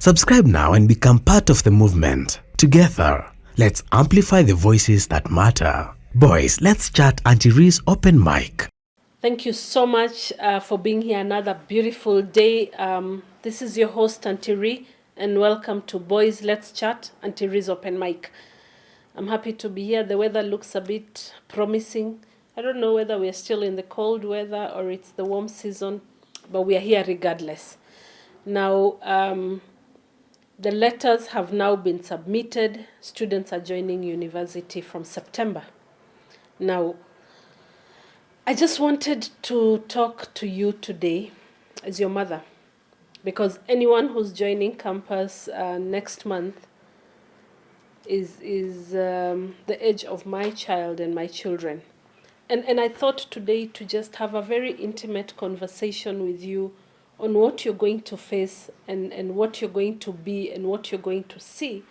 Subscribe now and become part of the movement. Together, let's amplify the voices that matter. Boys, let's chat Aunty Reeh's open mic. Thank you so much for being here another beautiful day. This is your host, Aunty Reeh, and welcome to Boys Let's Chat, Aunty Reeh's open mic. I'm happy to be here. The weather looks a bit promising. I don't know whether we're still in the cold weather or it's the warm season, but we are here regardless. Now, the letters have now been submitted. Students are joining university from September. Now, I just wanted to talk to you today as your mother, because anyone who's joining campus next month is the age of my child and my children. And I thought today to just have a very intimate conversation with you on what you're going to face and what you're going to be and what you're going to see,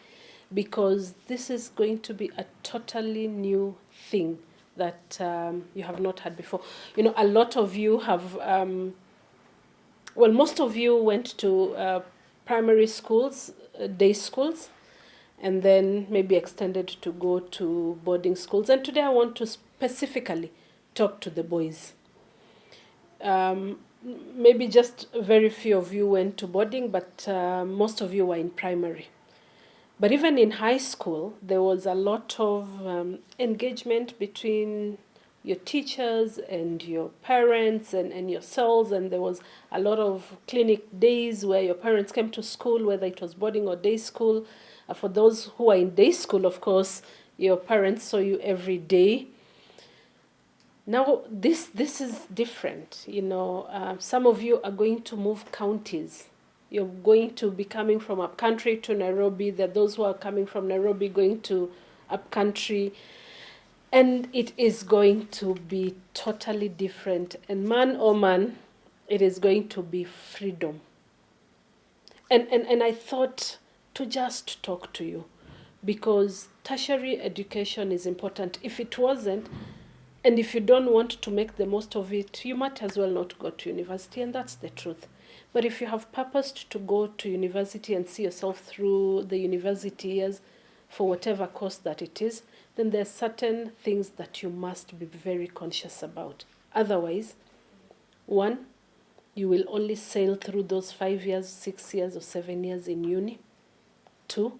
because this is going to be a totally new thing that you have not had before. You know, a lot of you have, most of you went to primary schools, day schools, and then maybe extended to go to boarding schools. And today I want to specifically talk to the boys. Maybe just very few of you went to boarding, but most of you were in primary. But even in high school, there was a lot of engagement between your teachers and your parents and yourselves, and there was a lot of clinic days where your parents came to school, whether it was boarding or day school. For those who are in day school, of course, your parents saw you every day. Now, this is different. You know, some of you are going to move counties. You're going to be coming from up country to Nairobi. There are those who are coming from Nairobi going to up country. And it is going to be totally different. And man, oh man, it is going to be freedom. And I thought to just talk to you, because tertiary education is important. If it wasn't, and if you don't want to make the most of it, you might as well not go to university, and that's the truth. But if you have purposed to go to university and see yourself through the university years for whatever course that it is, then there are certain things that you must be very conscious about. Otherwise, one, you will only sail through those 5 years, 6 years, or 7 years in uni. Two,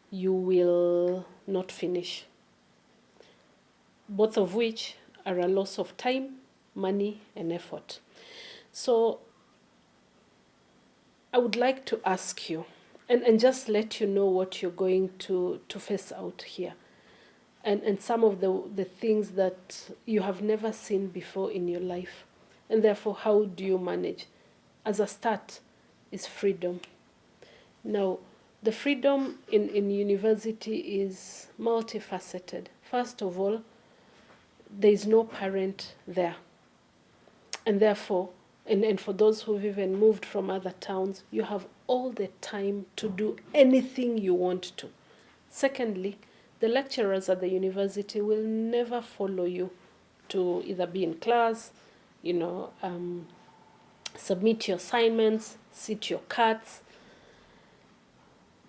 you will not finish. Both of which are a loss of time, money, and effort. So I would like to ask you, and just let you know what you're going to face out here, and some of the things that you have never seen before in your life, and therefore how do you manage? As a start is freedom. Now, the freedom in university is multifaceted. First of all, there is no parent there. And therefore, and for those who've even moved from other towns, you have all the time to do anything you want to. Secondly, the lecturers at the university will never follow you to either be in class, submit your assignments, sit your cards.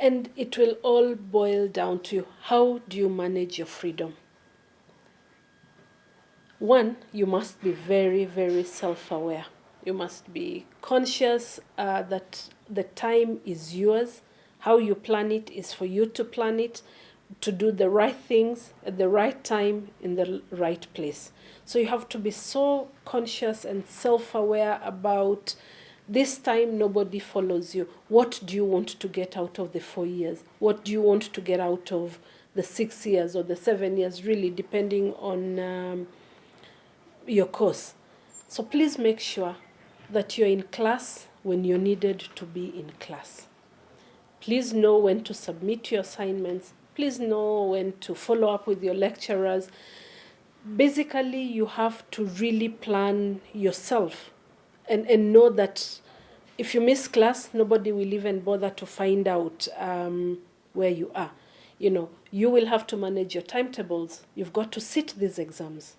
And it will all boil down to you. How do you manage your freedom? One, you must be very, very self-aware. You must be conscious that the time is yours. How you plan it is for you to plan it, to do the right things at the right time in the right place. So you have to be so conscious and self-aware about this time nobody follows you. What do you want to get out of the 4 years? What do you want to get out of the 6 years or the 7 years, really depending on your course. So please make sure that you're in class when you're needed to be in class. Please know when to submit your assignments. Please know when to follow up with your lecturers. Basically, you have to really plan yourself and know that if you miss class, nobody will even bother to find out where you are. You will have to manage your timetables. You've got to sit these exams.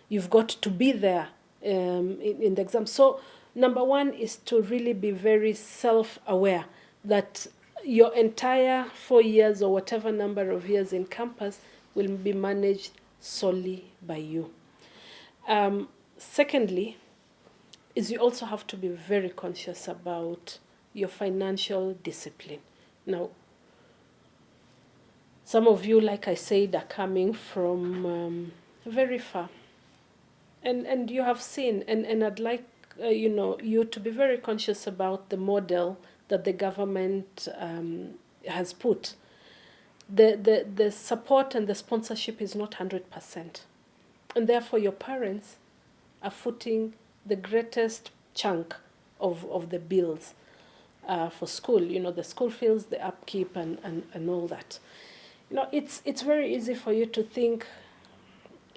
You've got to be there in the exam. So number one is to really be very self-aware that your entire 4 years or whatever number of years in campus will be managed solely by you. Secondly, is you also have to be very conscious about your financial discipline. Now, some of you, like I said, are coming from very far. And you have seen, and I'd like you to be very conscious about the model that the government has put. The support and the sponsorship is not 100%. And therefore your parents are footing the greatest chunk of the bills for school, the school fees, the upkeep and all that. It's very easy for you to think,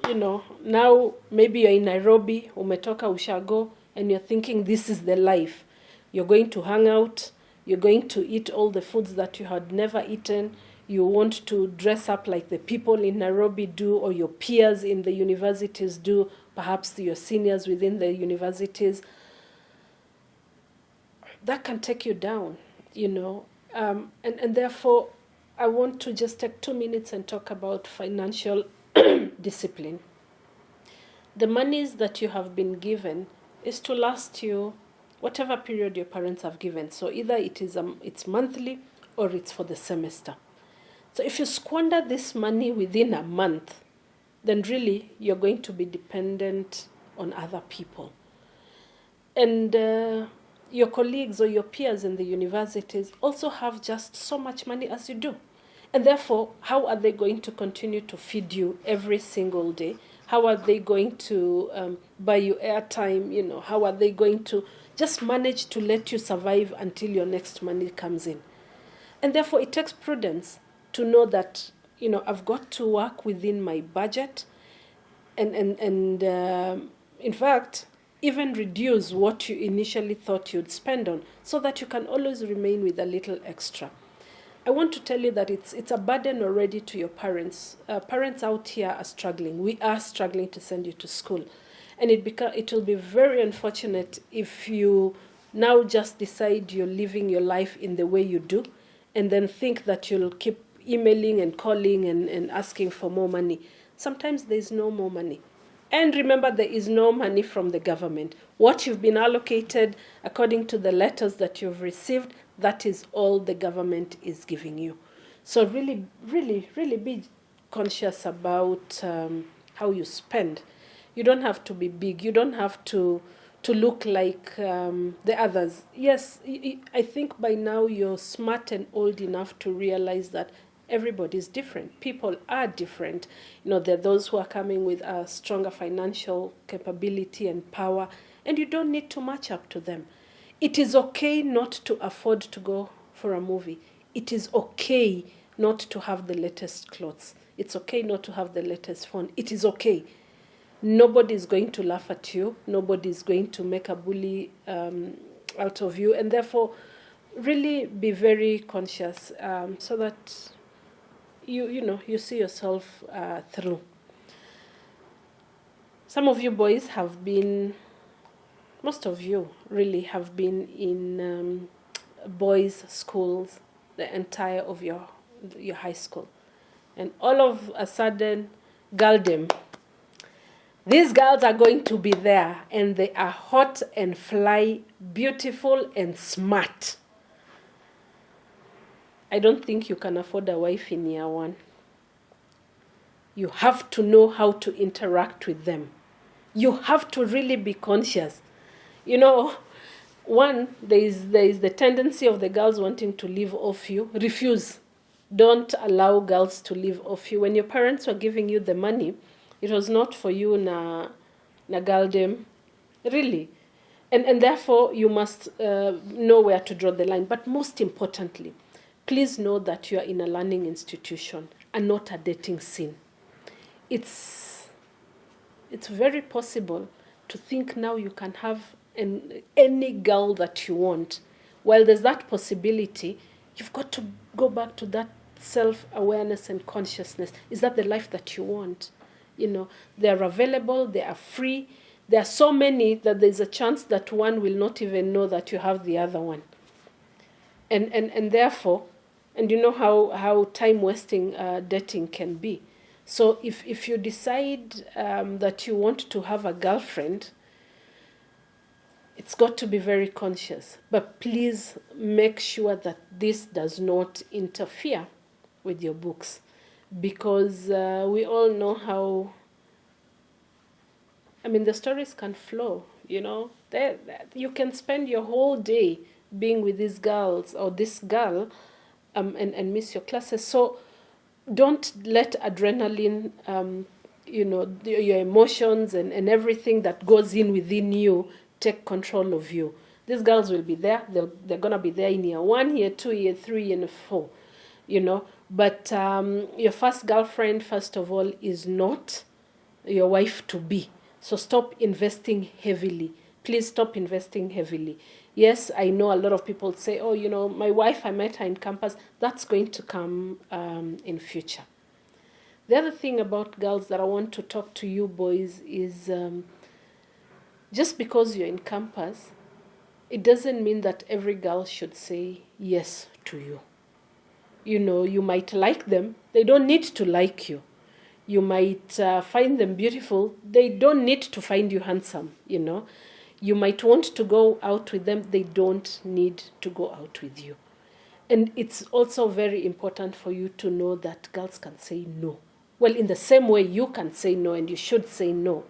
now maybe you're in Nairobi, umetoka ushago, and you're thinking this is the life. You're going to hang out, you're going to eat all the foods that you had never eaten, you want to dress up like the people in Nairobi do, or your peers in the universities do, perhaps your seniors within the universities. That can take you down, and therefore I want to just take 2 minutes and talk about financial discipline. The monies that you have been given is to last you whatever period your parents have given. So either it's monthly or it's for the semester. So if you squander this money within a month, then really you're going to be dependent on other people. And your colleagues or your peers in the universities also have just so much money as you do. And therefore, how are they going to continue to feed you every single day? How are they going to buy you airtime? How are they going to just manage to let you survive until your next money comes in? And therefore, it takes prudence to know that, I've got to work within my budget and in fact, even reduce what you initially thought you'd spend on so that you can always remain with a little extra. I want to tell you that it's a burden already to your parents. Parents out here are struggling. We are struggling to send you to school. And it will be very unfortunate if you now just decide you're living your life in the way you do and then think that you'll keep emailing and calling and asking for more money. Sometimes there's no more money. And remember, there is no money from the government. What you've been allocated according to the letters that you've received, that is all the government is giving you. So really, really, really be conscious about how you spend. You don't have to be big. You don't have to look like the others. Yes, I think by now you're smart and old enough to realize that everybody is different. People are different. There are those who are coming with a stronger financial capability and power, and you don't need to match up to them. It is okay not to afford to go for a movie. It is okay not to have the latest clothes. It's okay not to have the latest phone. It is okay. Nobody is going to laugh at you. Nobody is going to make a bully out of you. And therefore, really be very conscious so that you see yourself through. Some of you boys have been, most of you really have been in boys' schools the entire of your high school. And all of a sudden, girldom, these girls are going to be there and they are hot and fly, beautiful and smart. I don't think you can afford a wife in year one. You have to know how to interact with them. You have to really be conscious. One, there is the tendency of the girls wanting to live off you. Refuse. Don't allow girls to live off you. When your parents were giving you the money, it was not for you na girldom. Really. And therefore, you must know where to draw the line. But most importantly, please know that you are in a learning institution and not a dating scene. It's very possible to think now you can have any girl that you want. While there's that possibility, you've got to go back to that self-awareness and consciousness. Is that the life that you want? They are available, they are free. There are so many that there's a chance that one will not even know that you have the other one. And therefore, and you know how time wasting dating can be. So if you decide that you want to have a girlfriend, it's got to be very conscious. But please make sure that this does not interfere with your books, because we all know how, I mean, the stories can flow, you know. You can spend your whole day being with these girls or this girl, and miss your classes. So don't let adrenaline, you know, your emotions and everything that goes in within you take control of you. These girls will be there. They're going to be there in year 1, year 2, year 3, and 4, you know. But your first girlfriend, first of all, is not your wife to be. So stop investing heavily. Please stop investing heavily. Yes, I know a lot of people say, oh, you know, my wife, I met her in campus. That's going to come in future. The other thing about girls that I want to talk to you boys is just because you're in campus, it doesn't mean that every girl should say yes to you. You know, you might like them. They don't need to like you. You might find them beautiful. They don't need to find you handsome, you know. You might want to go out with them. They don't need to go out with you. And it's also very important for you to know that girls can say no. Well, in the same way you can say no, and you should say no.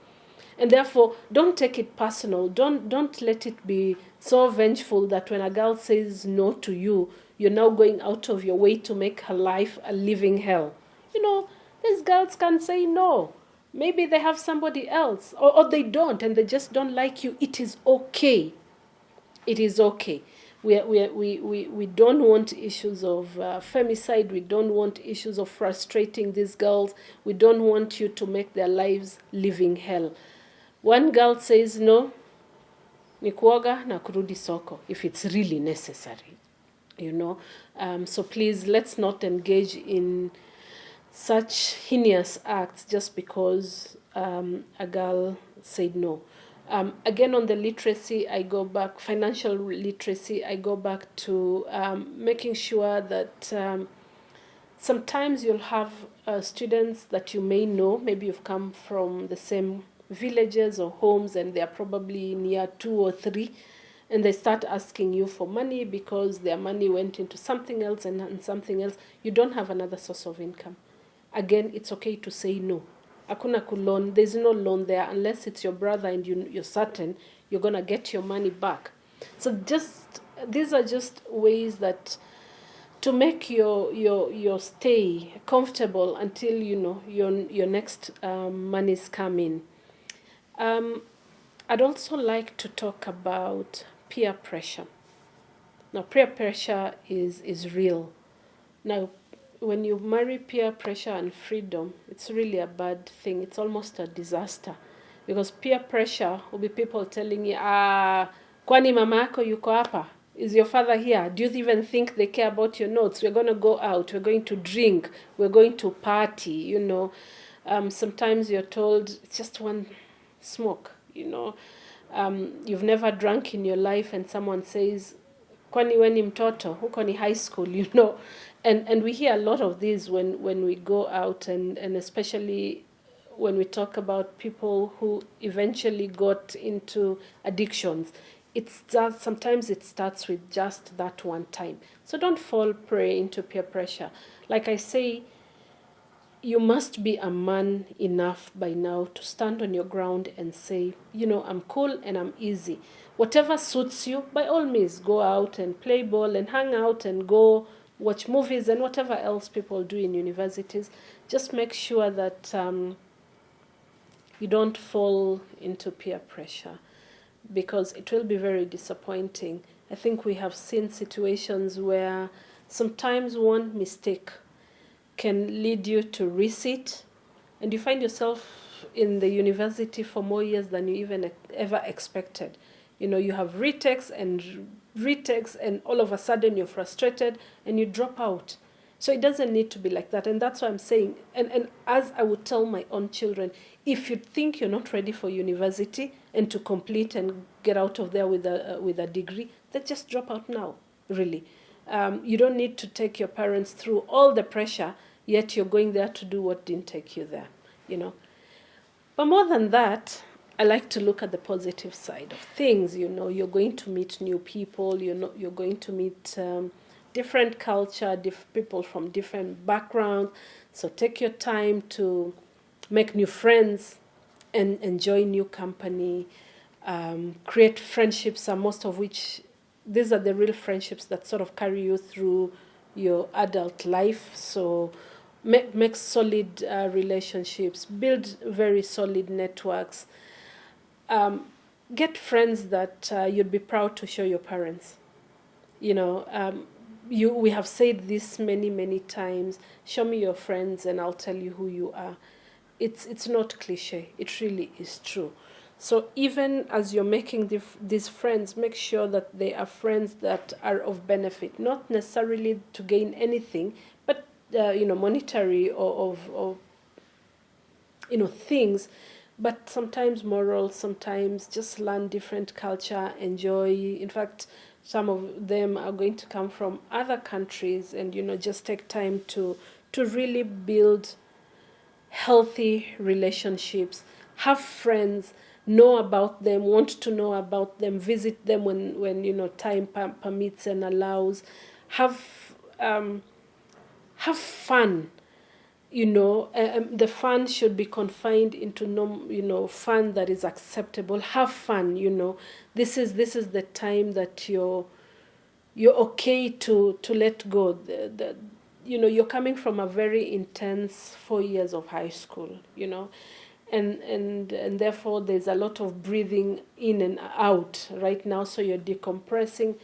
And therefore, don't take it personal. Don't let it be so vengeful that when a girl says no to you, you're now going out of your way to make her life a living hell. You know, these girls can say no. Maybe they have somebody else, or they don't, and they just don't like you. It is okay. It is okay. We don't want issues of femicide. We don't want issues of frustrating these girls. We don't want you to make their lives living hell. One girl says no, ni kuoga na kurudi soko, if it's really necessary, you know. So please, let's not engage in such heinous acts just because a girl said no. Again, on the literacy, I go back, financial literacy, I go back to making sure that sometimes you'll have students that you may know. Maybe you've come from the same villages or homes, and they're probably in year 2 or 3, and they start asking you for money because their money went into something else and something else. You don't have another source of income. Again, it's okay to say no. Hakuna loan. There's no loan there unless it's your brother and you're certain you're going to get your money back. So these are just ways that to make your stay comfortable until, you know, your next monies come in. I'd also like to talk about peer pressure. Now, peer pressure is real. Now, when you marry peer pressure and freedom, it's really a bad thing. It's almost a disaster, because peer pressure will be people telling you, kwani mama yako yuko hapa? Is your father here? Do you even think they care about your notes? We're going to go out. We're going to drink. We're going to party, you know. Sometimes you're told it's just one smoke, you know. You've never drunk in your life, and someone says, kwani we ni mtoto, huko ni high school, you know. And we hear a lot of these when we go out, and especially when we talk about people who eventually got into addictions. It's just, sometimes it starts with just that one time. So don't fall prey into peer pressure. Like I say, you must be a man enough by now to stand on your ground and say, you know, I'm cool and I'm easy. Whatever suits you, by all means, go out and play ball and hang out and go watch movies and whatever else people do in universities. Just make sure that you don't fall into peer pressure, because it will be very disappointing. I think we have seen situations where sometimes one mistake can lead you to resit, and you find yourself in the university for more years than you even ever expected. You know, you have retakes, and all of a sudden you're frustrated and you drop out. So it doesn't need to be like that. And that's what I'm saying. And as I would tell my own children, if you think you're not ready for university and to complete and get out of there with a degree, then just drop out now, really. You don't need to take your parents through all the pressure, yet you're going there to do what didn't take you there, you know. But more than that, I like to look at the positive side of things. You know, you're going to meet new people. You're going to meet different culture, people from different backgrounds. So take your time to make new friends and enjoy new company. Create friendships, and most of which, these are the real friendships that sort of carry you through your adult life. So make solid relationships, build very solid networks, get friends that you'd be proud to show your parents. You know, we have said this many times. Show me your friends, and I'll tell you who you are. It's not cliche. It really is true. So even as you're making these friends, make sure that they are friends that are of benefit, not necessarily to gain anything, but monetary or things, but sometimes moral, sometimes just learn different culture, enjoy. In fact, some of them are going to come from other countries, and just take time to really build healthy relationships, have friends, know about them, want to know about them, visit them when time permits and allows, have fun. The fun should be confined into fun that is acceptable. Have fun. This is the time that you're okay to let go. You're coming from a very intense 4 years of high school, and therefore there's a lot of breathing in and out right now. So you're decompressing.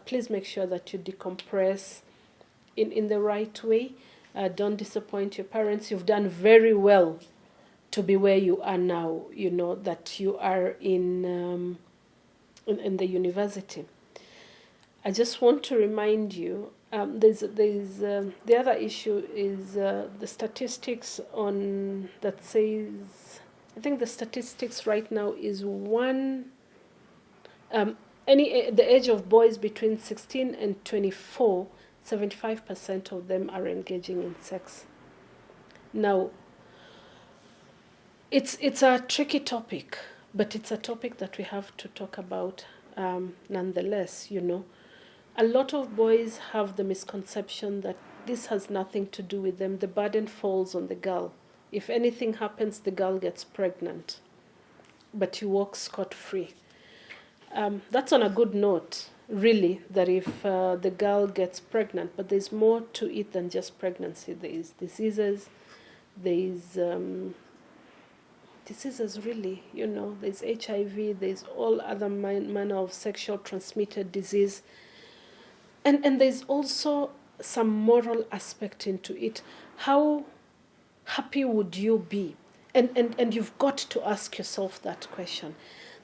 Please make sure that you decompress in the right way. Don't disappoint your parents. You've done very well to be where you are now. That you are in the university. I just want to remind you, there's the other issue is the statistics on that says, I think the statistics right now is the age of boys between 16 and 24, 75% of them are engaging in sex. Now, it's a tricky topic, but it's a topic that we have to talk about nonetheless. A lot of boys have the misconception that this has nothing to do with them. The burden falls on the girl. If anything happens, the girl gets pregnant, but you walk scot-free. That's on a good note, really, that if the girl gets pregnant, but there's more to it than just pregnancy. There's diseases, there's really, there's HIV, there's all other manner of sexual transmitted disease. And there's also some moral aspect into it. How happy would you be? And you've got to ask yourself that question.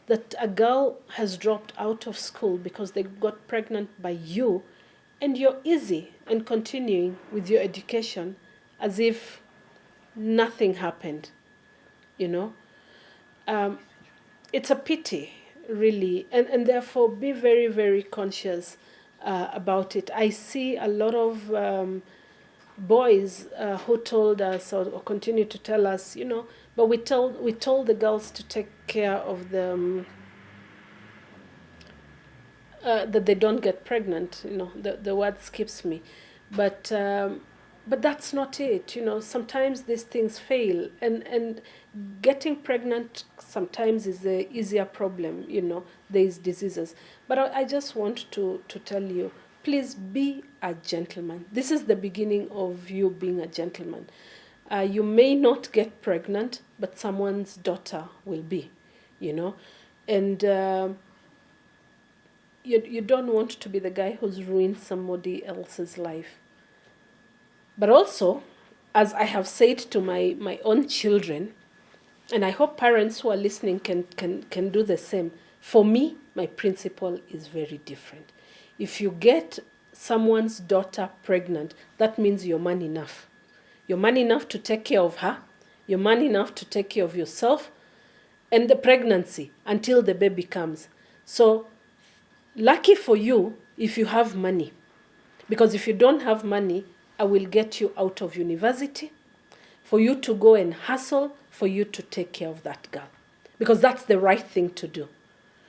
That a girl has dropped out of school because they got pregnant by you, and you're easy and continuing with your education as if nothing happened. It's a pity, really, and therefore be very, very conscious about it. I see a lot of boys who told us or continue to tell us, but we told the girls to take care of them, that they don't get pregnant. The word skips me, but that's not it. Sometimes these things fail, and getting pregnant sometimes is the easier problem. There's diseases, but I just want to tell you, please be a gentleman. This is the beginning of you being a gentleman. You may not get pregnant, but someone's daughter will be, and you don't want to be the guy who's ruined somebody else's life. But also, as I have said to my own children, and I hope parents who are listening can do the same. For me, my principle is very different. If you get someone's daughter pregnant, that means you're man enough. You're man enough to take care of her. You're man enough to take care of yourself and the pregnancy until the baby comes. So, lucky for you if you have money. Because if you don't have money, I will get you out of university for you to go and hustle, for you to take care of that girl. Because that's the right thing to do.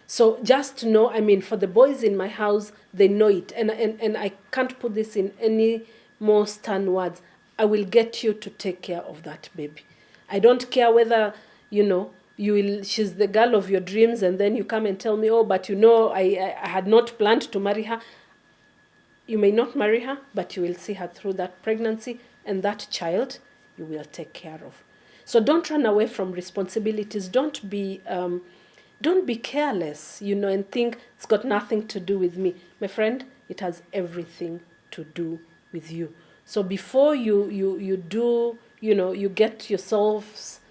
So just to know, I mean, for the boys in my house, they know it. And I can't put this in any more stern words. I will get you to take care of that baby. I don't care whether, she's the girl of your dreams, and then you come and tell me, oh, but I had not planned to marry her. You may not marry her, but you will see her through that pregnancy, and that child you will take care of. So don't run away from responsibilities. Don't be careless, and think it's got nothing to do with me. My friend, it has everything to do with you. So before you do, you get yourself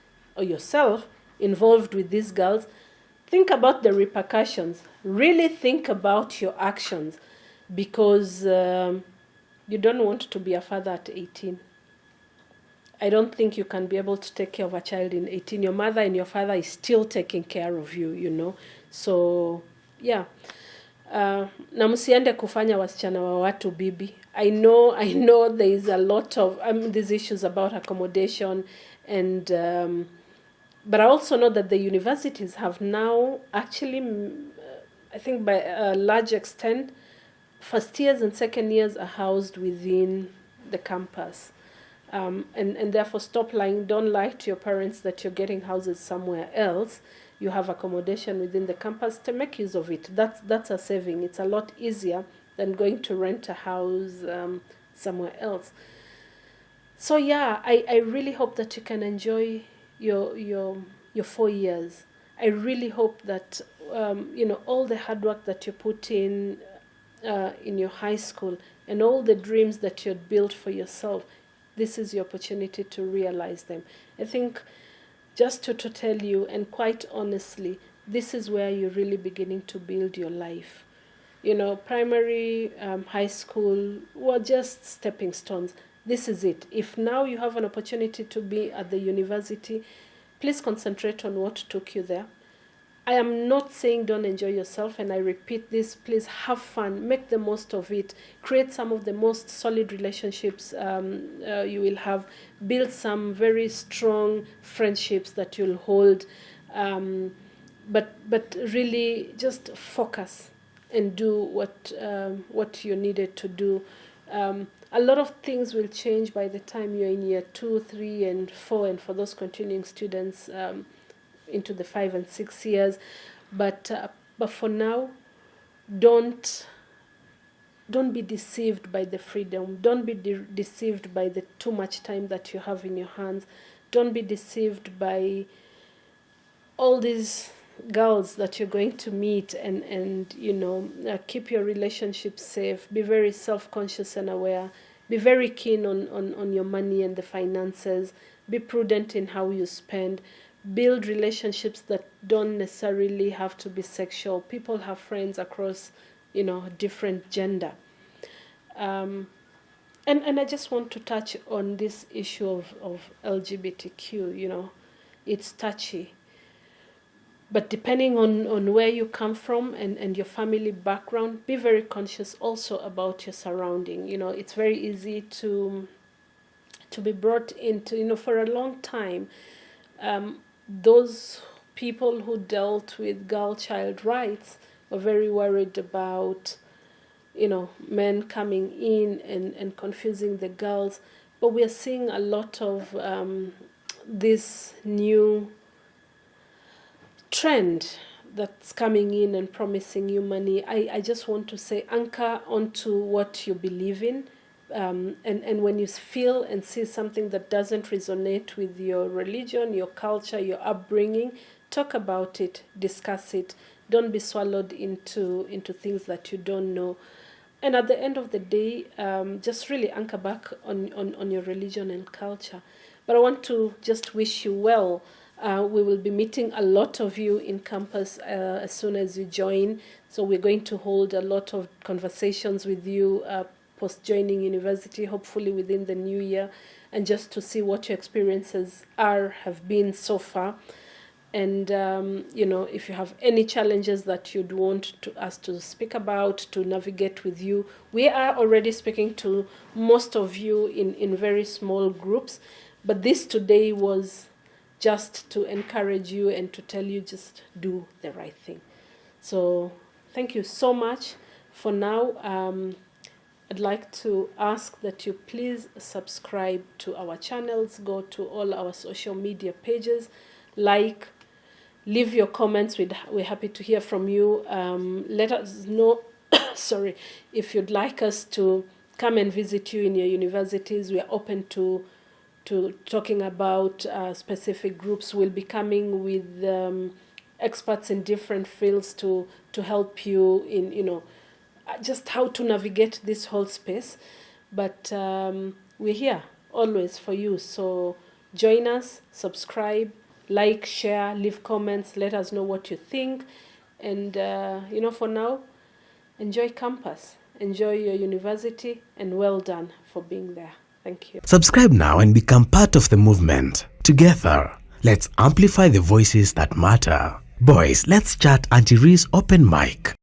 involved with these girls, think about the repercussions. Really think about your actions, because you don't want to be a father at 18. I don't think you can be able to take care of a child in 18. Your mother and your father is still taking care of you, So, yeah. Na msiende kufanya wasichana wa watu bibi. I know there is a lot of these issues about accommodation, and but I also know that the universities have now actually, I think by a large extent, first years and second years are housed within the campus. And therefore stop lying. Don't lie to your parents that you're getting houses somewhere else. You have accommodation within the campus. To make use of it. That's a saving. It's a lot easier than going to rent a house somewhere else. So yeah, I really hope that you can enjoy your 4 years. I really hope that all the hard work that you put in your high school, and all the dreams that you had built for yourself, this is your opportunity to realize them. I think, just to tell you, and quite honestly, this is where you're really beginning to build your life. Primary, high school were just stepping stones. This is it. If now you have an opportunity to be at the university, please concentrate on what took you there. I am not saying don't enjoy yourself, and I repeat this, please have fun, make the most of it, create some of the most solid relationships you will have, build some very strong friendships that you'll hold, but really just focus and do what you needed to do. A lot of things will change by the time you're in year 2, 3, and 4, and for those continuing students, into the 5 and 6 years, but for now, don't be deceived by the freedom. Don't be deceived by the too much time that you have in your hands. Don't be deceived by all these girls that you're going to meet, and keep your relationship safe. Be very self-conscious and aware. Be very keen on your money and the finances. Be prudent in how you spend. Build relationships that don't necessarily have to be sexual. People have friends across, different gender. And I just want to touch on this issue of LGBTQ, it's touchy. But depending on where you come from and your family background, be very conscious also about your surrounding. It's very easy to be brought into, for a long time, those people who dealt with girl-child rights were very worried about, men coming in and confusing the girls. But we are seeing a lot of this new trend that's coming in and promising you money. I just want to say, anchor onto what you believe in. And when you feel and see something that doesn't resonate with your religion, your culture, your upbringing, talk about it, discuss it. Don't be swallowed into things that you don't know. And at the end of the day, just really anchor back on your religion and culture. But I want to just wish you well. We will be meeting a lot of you in campus as soon as you join. So we're going to hold a lot of conversations with you post-joining university, hopefully within the new year, and just to see what your experiences have been so far. And if you have any challenges that you'd want us to speak about, to navigate with you, we are already speaking to most of you in very small groups, but this today was just to encourage you and to tell you just do the right thing. So thank you so much. For now, I'd like to ask that you please subscribe to our channels, go to all our social media pages, like, leave your comments. We're happy to hear from you. Let us know, sorry, if you'd like us to come and visit you in your universities. We are open to talking about specific groups. We'll be coming with experts in different fields to help you in, just how to navigate this whole space. But we're here always for you. So join us, subscribe, like, share, leave comments, let us know what you think. And, for now, enjoy campus, enjoy your university, and well done for being there. Thank you. Subscribe now and become part of the movement. Together, let's amplify the voices that matter. Boys, let's chat Aunty Reeh's open mic.